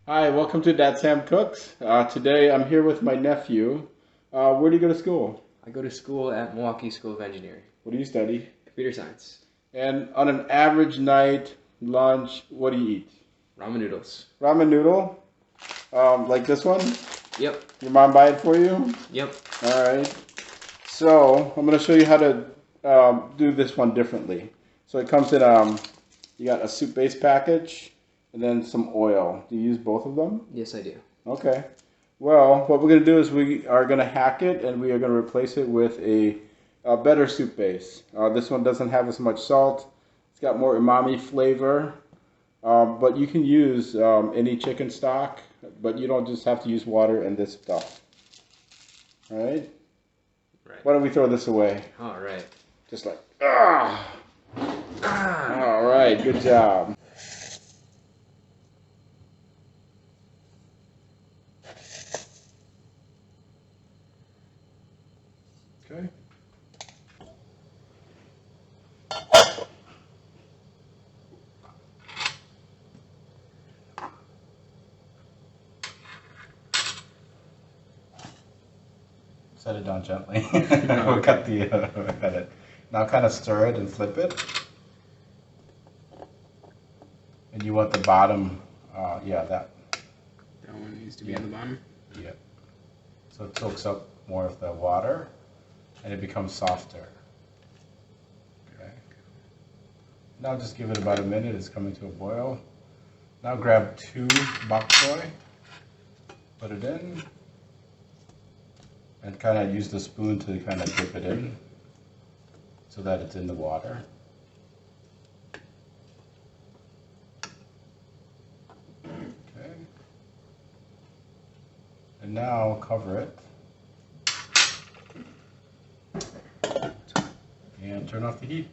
Hi, welcome to Dad Sam Cooks. Today I'm here with my nephew. Where do you go to school? I go to school at Milwaukee School of Engineering. What do you study? Computer science. And on an average night, lunch, what do you eat? Ramen noodles. Ramen noodle? Like this one? Yep. Your mom buy it for you? Yep. Alright. So, I'm going to show you how to do this one differently. So it comes in, you got a soup base package and then some oil. Do you use both of them? Yes, I do. Okay. Well, what we're going to do is we are going to hack it and we are going to replace it with a better soup base. This one doesn't have as much salt. It's got more umami flavor. But you can use any chicken stock, but you don't just have to use water and this stuff. All right? Right. Why don't we throw this away? All right. Just like, ah! All right, good job. Okay. Set it down gently. We'll cut it. Now kind of stir it and flip it. And you want the bottom, that. That one needs to be on the bottom. Yeah. So it soaks up more of the water and it becomes softer. Okay. Now just give it about a minute. It's coming to a boil. Now grab 2 bok choy, put it in, and kind of use the spoon to kind of dip it in so that it's in the water. Okay. And now cover it and turn off the heat.